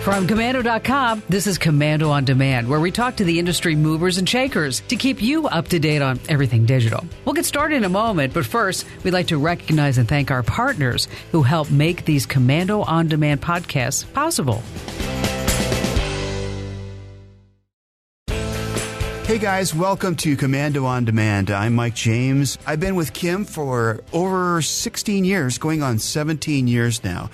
From Commando.com, this is Commando on Demand, where we talk to the industry movers and shakers to keep you up to date on everything digital. We'll get started in a moment, but first, we'd like to recognize and thank our partners who help make these Commando on Demand podcasts possible. Hey guys, welcome to Commando on Demand. I'm Mike James. I've been with Kim for over 16 years, going on 17 years now.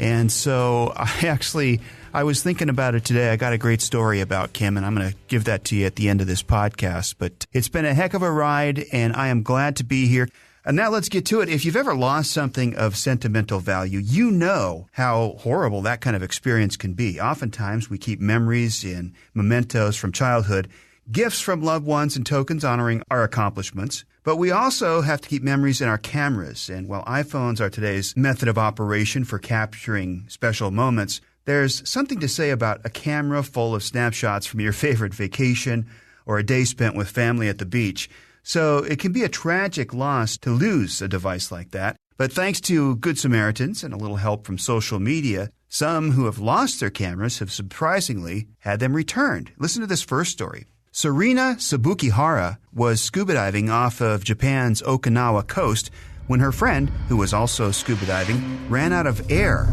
And so I was thinking about it today. I got a great story about Kim, and I'm going to give that to you at the end of this podcast. But it's been a heck of a ride, and I am glad to be here. And now let's get to it. If you've ever lost something of sentimental value, you know how horrible that kind of experience can be. Oftentimes, we keep memories and mementos from childhood, gifts from loved ones, and tokens honoring our accomplishments. But we also have to keep memories in our cameras. And while iPhones are today's method of operation for capturing special moments, there's something to say about a camera full of snapshots from your favorite vacation or a day spent with family at the beach. So it can be a tragic loss to lose a device like that. But thanks to Good Samaritans and a little help from social media, some who have lost their cameras have surprisingly had them returned. Listen to this first story. Sarina Sabukihara was scuba diving off of Japan's Okinawa coast when her friend, who was also scuba diving, ran out of air.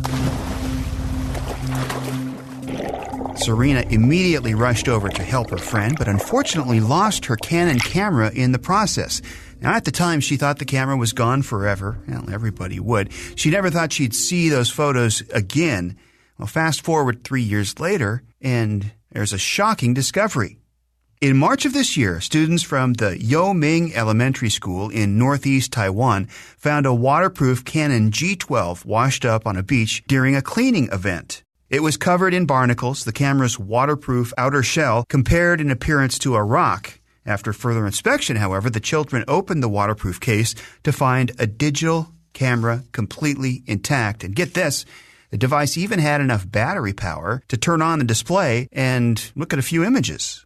Sarina immediately rushed over to help her friend, but unfortunately lost her Canon camera in the process. Now, at the time, she thought the camera was gone forever. Well, everybody would. She never thought she'd see those photos again. Well, fast forward 3 years later, and there's a shocking discovery. In March of this year, students from the Yo-Ming Elementary School in northeast Taiwan found a waterproof Canon G12 washed up on a beach during a cleaning event. It was covered in barnacles. The camera's waterproof outer shell compared in appearance to a rock. After further inspection, however, the children opened the waterproof case to find a digital camera completely intact. And get this, the device even had enough battery power to turn on the display and look at a few images.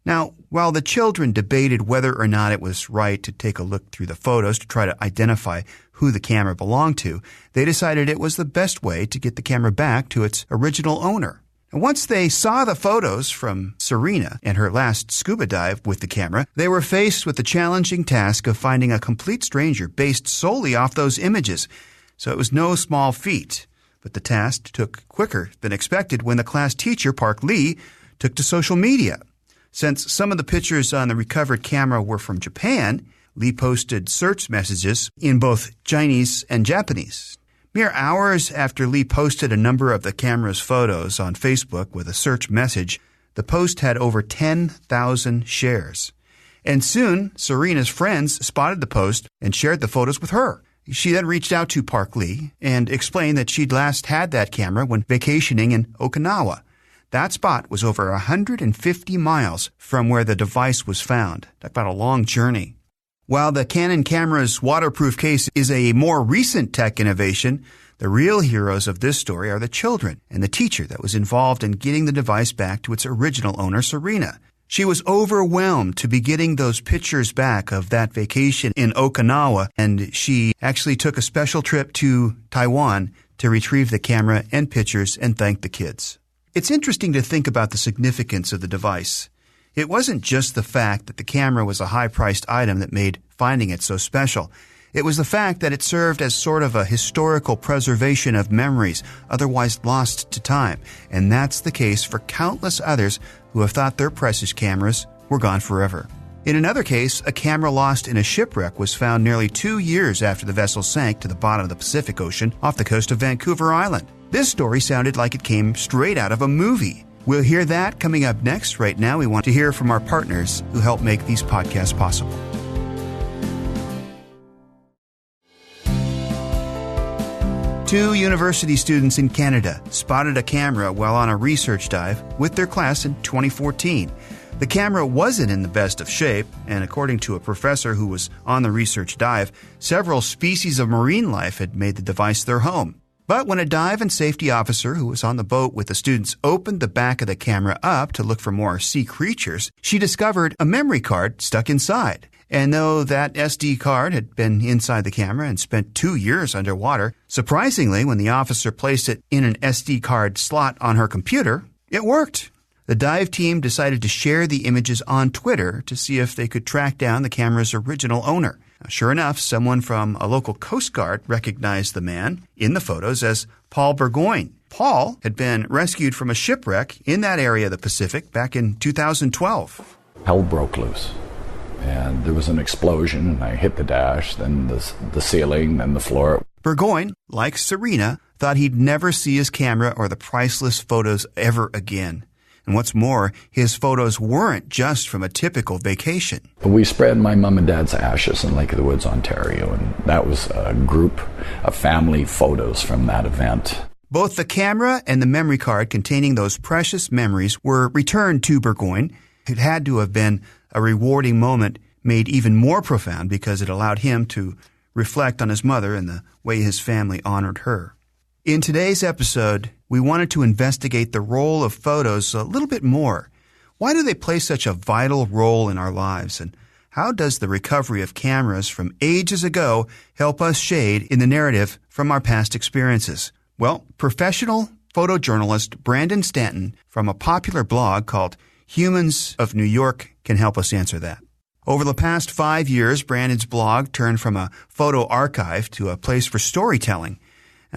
Now, while the children debated whether or not it was right to take a look through the photos to try to identify who the camera belonged to, they decided it was the best way to get the camera back to its original owner. And once they saw the photos from Sarina and her last scuba dive with the camera, they were faced with the challenging task of finding a complete stranger based solely off those images. So it was no small feat. But the task took quicker than expected when the class teacher, Park Lee, took to social media. Since some of the pictures on the recovered camera were from Japan, Lee posted search messages in both Chinese and Japanese. Mere hours after Lee posted a number of the camera's photos on Facebook with a search message, the post had over 10,000 shares. And soon, Sarina's friends spotted the post and shared the photos with her. She then reached out to Park Lee and explained that she'd last had that camera when vacationing in Okinawa. That spot was over 150 miles from where the device was found. Talk about a long journey. While the Canon camera's waterproof case is a more recent tech innovation, the real heroes of this story are the children and the teacher that was involved in getting the device back to its original owner, Sarina. She was overwhelmed to be getting those pictures back of that vacation in Okinawa, and she actually took a special trip to Taiwan to retrieve the camera and pictures and thank the kids. It's interesting to think about the significance of the device. It wasn't just the fact that the camera was a high-priced item that made finding it so special. It was the fact that it served as sort of a historical preservation of memories otherwise lost to time. And that's the case for countless others who have thought their precious cameras were gone forever. In another case, a camera lost in a shipwreck was found nearly 2 years after the vessel sank to the bottom of the Pacific Ocean off the coast of Vancouver Island. This story sounded like it came straight out of a movie. We'll hear that coming up next. Right now, we want to hear from our partners who help make these podcasts possible. Two university students in Canada spotted a camera while on a research dive with their class in 2014. The camera wasn't in the best of shape, and according to a professor who was on the research dive, several species of marine life had made the device their home. But when a dive and safety officer who was on the boat with the students opened the back of the camera up to look for more sea creatures, she discovered a memory card stuck inside. And though that SD card had been inside the camera and spent 2 years underwater, surprisingly, when the officer placed it in an SD card slot on her computer, it worked. The dive team decided to share the images on Twitter to see if they could track down the camera's original owner. Now, sure enough, someone from a local Coast Guard recognized the man in the photos as Paul Burgoyne. Paul had been rescued from a shipwreck in that area of the Pacific back in 2012. Hell broke loose, and there was an explosion, and I hit the dash, then the ceiling, then the floor. Burgoyne, like Serena, thought he'd never see his camera or the priceless photos ever again. And what's more, his photos weren't just from a typical vacation. We spread my mom and dad's ashes in Lake of the Woods, Ontario, and that was a group of family photos from that event. Both the camera and the memory card containing those precious memories were returned to Burgoyne. It had to have been a rewarding moment made even more profound because it allowed him to reflect on his mother and the way his family honored her. In today's episode, we wanted to investigate the role of photos a little bit more. Why do they play such a vital role in our lives? And how does the recovery of cameras from ages ago help us shade in the narrative from our past experiences? Well, professional photojournalist Brandon Stanton from a popular blog called Humans of New York can help us answer that. Over the past 5 years, Brandon's blog turned from a photo archive to a place for storytelling.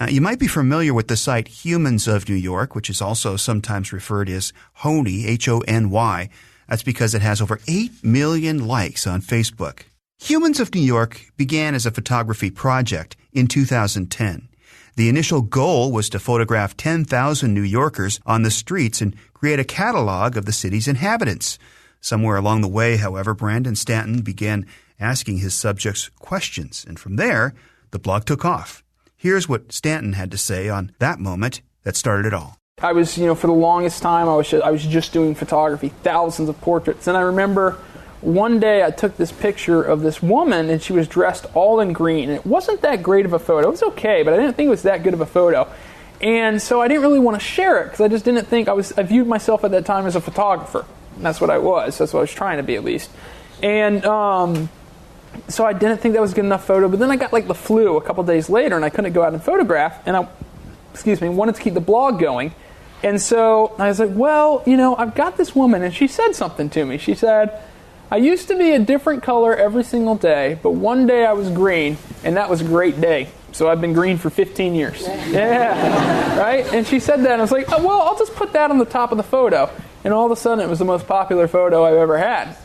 You might be familiar with the site Humans of New York, which is also sometimes referred to as Hony, H-O-N-Y. That's because it has over 8 million likes on Facebook. Humans of New York began as a photography project in 2010. The initial goal was to photograph 10,000 New Yorkers on the streets and create a catalog of the city's inhabitants. Somewhere along the way, however, Brandon Stanton began asking his subjects questions, and from there, the blog took off. Here's what Stanton had to say on that moment that started it all. I was, for the longest time, I was just doing photography, thousands of portraits. And I remember one day I took this picture of this woman, and she was dressed all in green. And it wasn't that great of a photo. It was okay, but I didn't think it was that good of a photo. And so I didn't really want to share it because I just didn't think I viewed myself at that time as a photographer. And that's what I was. That's what I was trying to be, at least. And so I didn't think that was a good enough photo, but then I got the flu a couple days later, and I couldn't go out and photograph, and I wanted to keep the blog going. And so I was like, well, I've got this woman, and she said something to me. She said, I used to be a different color every single day, but one day I was green, and that was a great day. So I've been green for 15 years. Yeah, right? And she said that, and I was like, oh, well, I'll just put that on the top of the photo. And all of a sudden, it was the most popular photo I've ever had.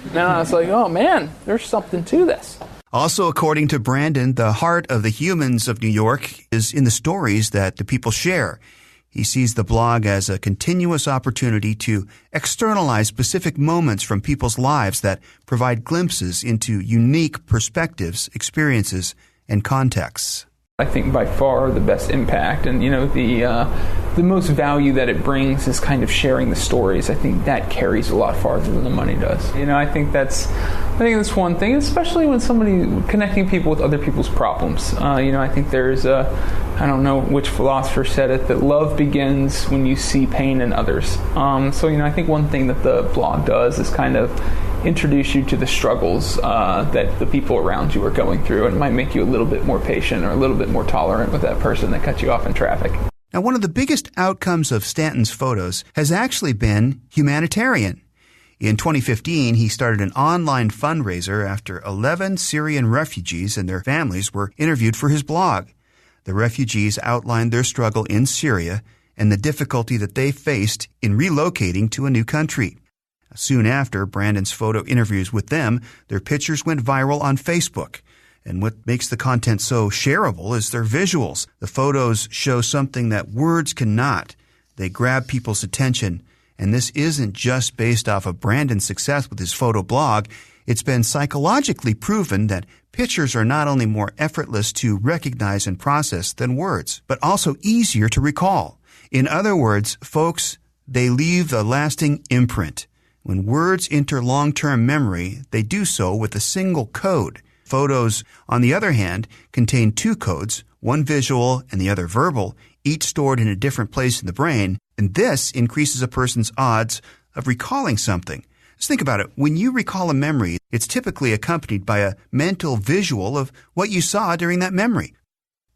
And I was like, oh, man, there's something to this. Also, according to Brandon, the heart of the Humans of New York is in the stories that the people share. He sees the blog as a continuous opportunity to externalize specific moments from people's lives that provide glimpses into unique perspectives, experiences, and contexts. I think by far the best impact and, the most value that it brings is kind of sharing the stories. I think that carries a lot farther than the money does. I think that's one thing, especially when connecting people with other people's problems. I think there's I don't know which philosopher said it, that love begins when you see pain in others. I think one thing that the blog does is kind of introduce you to the struggles that the people around you are going through, and it might make you a little bit more patient or a little bit more tolerant with that person that cut you off in traffic. Now, one of the biggest outcomes of Stanton's photos has actually been humanitarian. In 2015, he started an online fundraiser after 11 Syrian refugees and their families were interviewed for his blog. The refugees outlined their struggle in Syria and the difficulty that they faced in relocating to a new country. Soon after Brandon's photo interviews with them, their pictures went viral on Facebook. And what makes the content so shareable is their visuals. The photos show something that words cannot. They grab people's attention. And this isn't just based off of Brandon's success with his photo blog. It's been psychologically proven that pictures are not only more effortless to recognize and process than words, but also easier to recall. In other words, folks, they leave a lasting imprint. When words enter long-term memory, they do so with a single code. Photos, on the other hand, contain two codes, one visual and the other verbal, each stored in a different place in the brain, and this increases a person's odds of recalling something. Just think about it. When you recall a memory, it's typically accompanied by a mental visual of what you saw during that memory.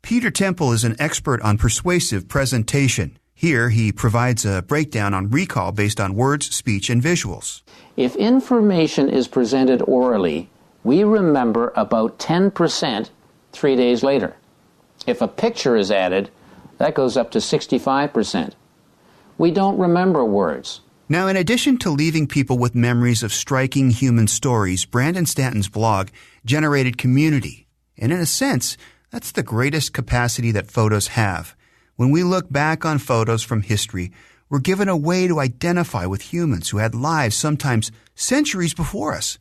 Peter Temple is an expert on persuasive presentation. Here, he provides a breakdown on recall based on words, speech, and visuals. If information is presented orally, we remember about 10% 3 days later. If a picture is added, that goes up to 65%. We don't remember words. Now, in addition to leaving people with memories of striking human stories, Brandon Stanton's blog generated community. And in a sense, that's the greatest capacity that photos have. When we look back on photos from history, we're given a way to identify with humans who had lives sometimes centuries before us.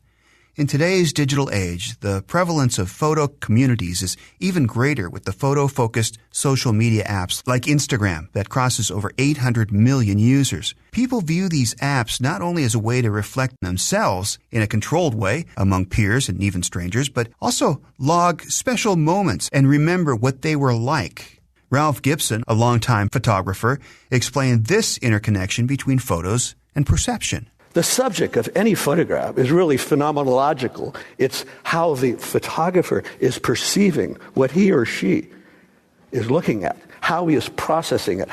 In today's digital age, the prevalence of photo communities is even greater with the photo-focused social media apps like Instagram that crosses over 800 million users. People view these apps not only as a way to reflect themselves in a controlled way among peers and even strangers, but also log special moments and remember what they were like. Ralph Gibson, a longtime photographer, explained this interconnection between photos and perception. The subject of any photograph is really phenomenological. It's how the photographer is perceiving what he or she is looking at, how he is processing it,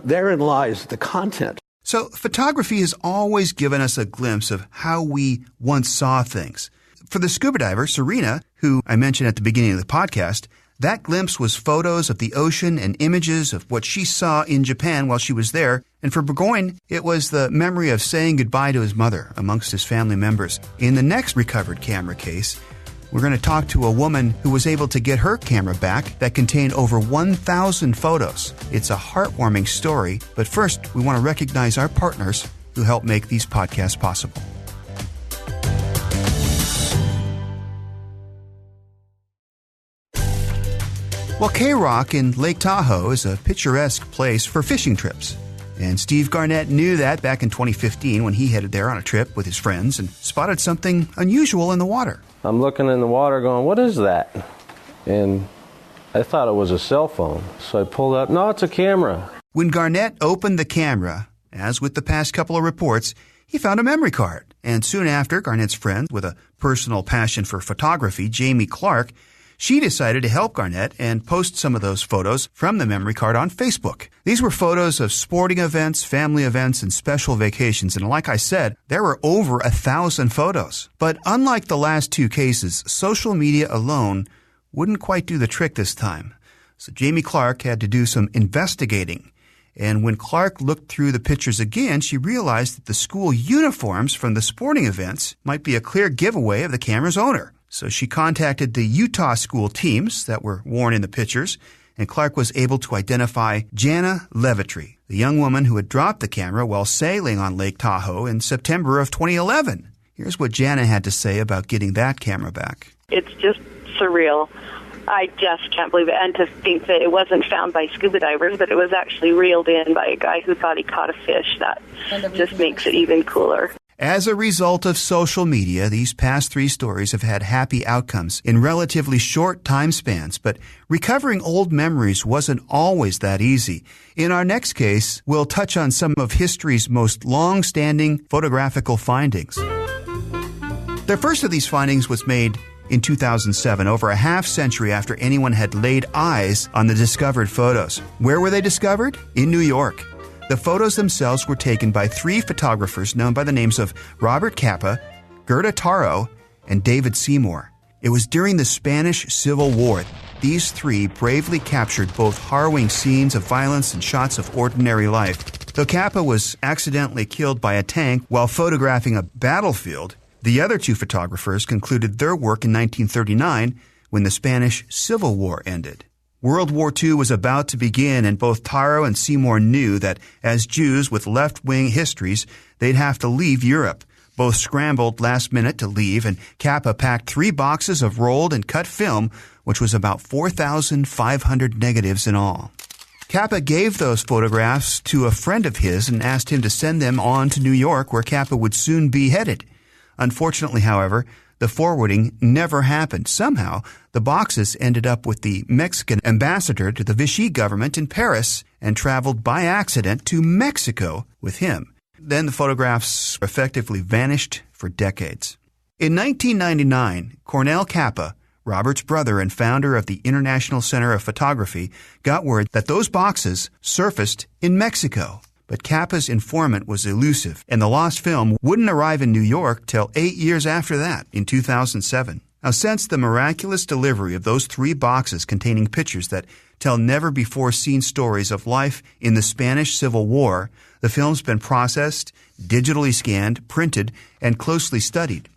therein lies the content. So photography has always given us a glimpse of how we once saw things. For the scuba diver, Serena, who I mentioned at the beginning of the podcast, that glimpse was photos of the ocean and images of what she saw in Japan while she was there. And for Burgoyne, it was the memory of saying goodbye to his mother amongst his family members. In the next recovered camera case, we're going to talk to a woman who was able to get her camera back that contained over 1,000 photos. It's a heartwarming story, but first we want to recognize our partners who help make these podcasts possible. Well, K-Rock in Lake Tahoe is a picturesque place for fishing trips. And Steve Garnett knew that back in 2015 when he headed there on a trip with his friends and spotted something unusual in the water. I'm looking in the water going, what is that? And I thought it was a cell phone. So I pulled out, no, it's a camera. When Garnett opened the camera, as with the past couple of reports, he found a memory card. And soon after, Garnett's friend with a personal passion for photography, Jamie Clark, she decided to help Garnett and post some of those photos from the memory card on Facebook. These were photos of sporting events, family events, and special vacations. And like I said, there were over 1,000 photos. But unlike the last two cases, social media alone wouldn't quite do the trick this time. So Jamie Clark had to do some investigating. And when Clark looked through the pictures again, she realized that the school uniforms from the sporting events might be a clear giveaway of the camera's owner. So she contacted the Utah school teams that were worn in the pictures, and Clark was able to identify Jana Levitry, the young woman who had dropped the camera while sailing on Lake Tahoe in September of 2011. Here's what Jana had to say about getting that camera back. It's just surreal. I just can't believe it. And to think that it wasn't found by scuba divers, but it was actually reeled in by a guy who thought he caught a fish. That just makes it even cooler. As a result of social media, these past three stories have had happy outcomes in relatively short time spans, but recovering old memories wasn't always that easy. In our next case, we'll touch on some of history's most long-standing photographical findings. The first of these findings was made in 2007, over a half century after anyone had laid eyes on the discovered photos. Where were they discovered? In New York. The photos themselves were taken by three photographers known by the names of Robert Capa, Gerda Taro, and David Seymour. It was during the Spanish Civil War. These three bravely captured both harrowing scenes of violence and shots of ordinary life. Though Capa was accidentally killed by a tank while photographing a battlefield, the other two photographers concluded their work in 1939 when the Spanish Civil War ended. World War II was about to begin, and both Taro and Seymour knew that as Jews with left-wing histories, they'd have to leave Europe. Both scrambled last minute to leave, and Capa packed 3 boxes of rolled and cut film, which was about 4,500 negatives in all. Capa gave those photographs to a friend of his and asked him to send them on to New York, where Capa would soon be headed. Unfortunately, however, the forwarding never happened. Somehow, the boxes ended up with the Mexican ambassador to the Vichy government in Paris and traveled by accident to Mexico with him. Then the photographs effectively vanished for decades. In 1999, Cornel Capa, Robert's brother and founder of the International Center of Photography, got word that those boxes surfaced in Mexico. But Capa's informant was elusive, and the lost film wouldn't arrive in New York till 8 years after that, in 2007. Now, since the miraculous delivery of those 3 boxes containing pictures that tell never-before-seen stories of life in the Spanish Civil War, the film's been processed, digitally scanned, printed, and closely studied.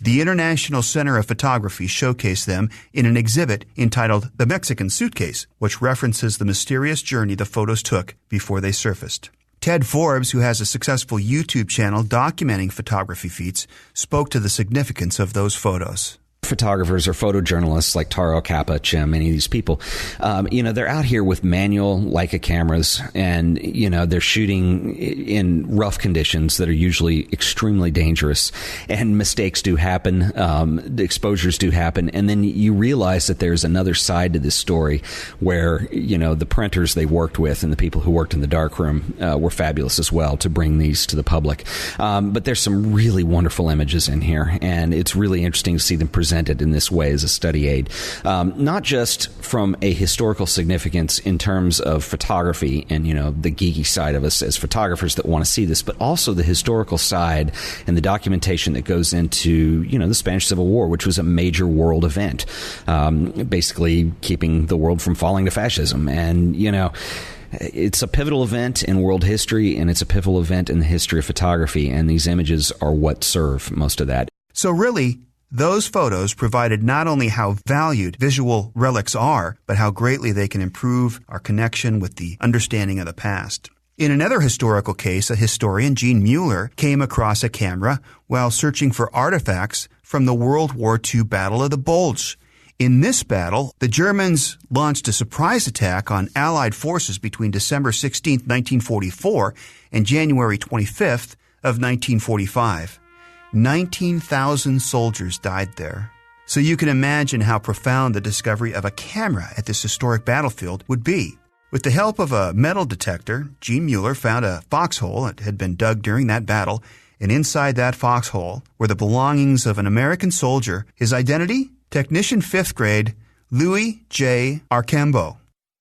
The International Center of Photography showcased them in an exhibit entitled The Mexican Suitcase, which references the mysterious journey the photos took before they surfaced. Ted Forbes, who has a successful YouTube channel documenting photography feats, spoke to the significance of those photos. Photographers or photojournalists like Taro Capa, Chim, any of these people, they're out here with manual Leica cameras, and, they're shooting in rough conditions that are usually extremely dangerous, and mistakes do happen, the exposures do happen, and then you realize that there's another side to this story where, the printers they worked with and the people who worked in the darkroom were fabulous as well to bring these to the public. But there's some really wonderful images in here, and it's really interesting to see them presented in this way as a study aid, not just from a historical significance in terms of photography and, the geeky side of us as photographers that want to see this, but also the historical side and the documentation that goes into, the Spanish Civil War, which was a major world event, basically keeping the world from falling to fascism. And, it's a pivotal event in world history, and it's a pivotal event in the history of photography, and these images are what serve most of that. So really, those photos provided not only how valued visual relics are, but how greatly they can improve our connection with the understanding of the past. In another historical case, a historian, Gene Mueller, came across a camera while searching for artifacts from the World War II Battle of the Bulge. In this battle, the Germans launched a surprise attack on Allied forces between December 16, 1944 and January 25th of 1945. 19,000 soldiers died there. So you can imagine how profound the discovery of a camera at this historic battlefield would be. With the help of a metal detector, Gene Mueller found a foxhole that had been dug during that battle, and inside that foxhole were the belongings of an American soldier. His identity? Technician 5th grade, Louis J. Archambault.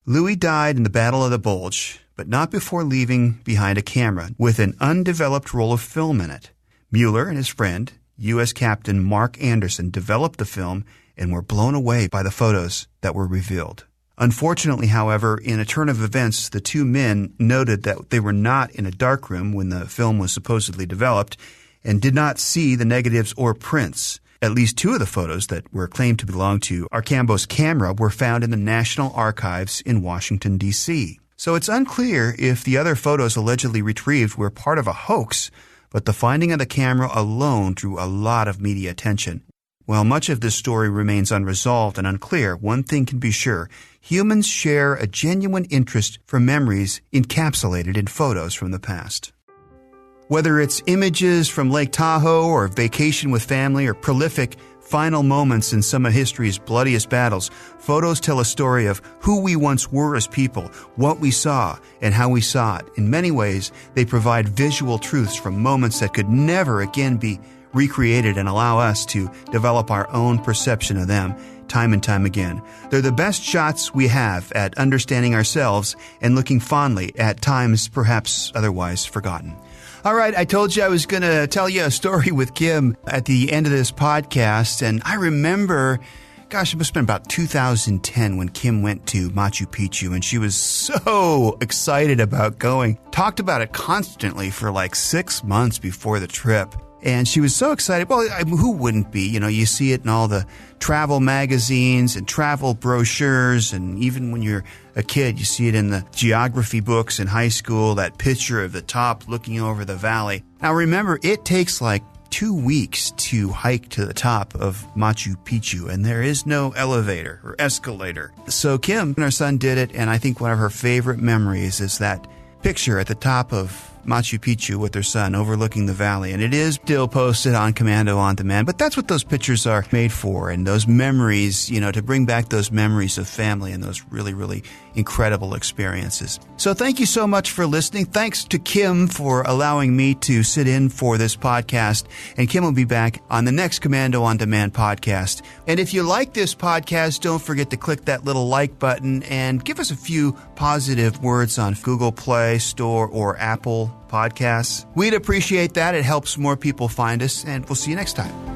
Louis died in the Battle of the Bulge, but not before leaving behind a camera with an undeveloped roll of film in it. Mueller and his friend, U.S. Captain Mark Anderson, developed the film and were blown away by the photos that were revealed. Unfortunately, however, in a turn of events, the two men noted that they were not in a darkroom when the film was supposedly developed and did not see the negatives or prints. At least 2 of the photos that were claimed to belong to Archambault's camera were found in the National Archives in Washington, D.C. So it's unclear if the other photos allegedly retrieved were part of a hoax, but the finding of the camera alone drew a lot of media attention. While much of this story remains unresolved and unclear, one thing can be sure: humans share a genuine interest for memories encapsulated in photos from the past. Whether it's images from Lake Tahoe or vacation with family or prolific final moments in some of history's bloodiest battles, photos tell a story of who we once were as people, what we saw, and how we saw it. In many ways, they provide visual truths from moments that could never again be recreated and allow us to develop our own perception of them time and time again. They're the best shots we have at understanding ourselves and looking fondly at times perhaps otherwise forgotten. All right, I told you I was going to tell you a story with Kim at the end of this podcast, and I remember, gosh, it must have been about 2010 when Kim went to Machu Picchu, and she was so excited about going. Talked about it constantly for like 6 months before the trip. And she was so excited. Well, who wouldn't be? You see it in all the travel magazines and travel brochures. And even when you're a kid, you see it in the geography books in high school, that picture of the top looking over the valley. Now, remember, it takes like 2 weeks to hike to the top of Machu Picchu, and there is no elevator or escalator. So Kim and her son did it, and I think one of her favorite memories is that picture at the top of Machu Picchu with their son overlooking the valley. And it is still posted on Commando On Demand. But that's what those pictures are made for. And those memories, to bring back those memories of family and those really, really incredible experiences. So thank you so much for listening. Thanks to Kim for allowing me to sit in for this podcast. And Kim will be back on the next Commando On Demand podcast. And if you like this podcast, don't forget to click that little like button and give us a few positive words on Google Play Store or Apple Podcasts. We'd appreciate that. It helps more people find us, and we'll see you next time.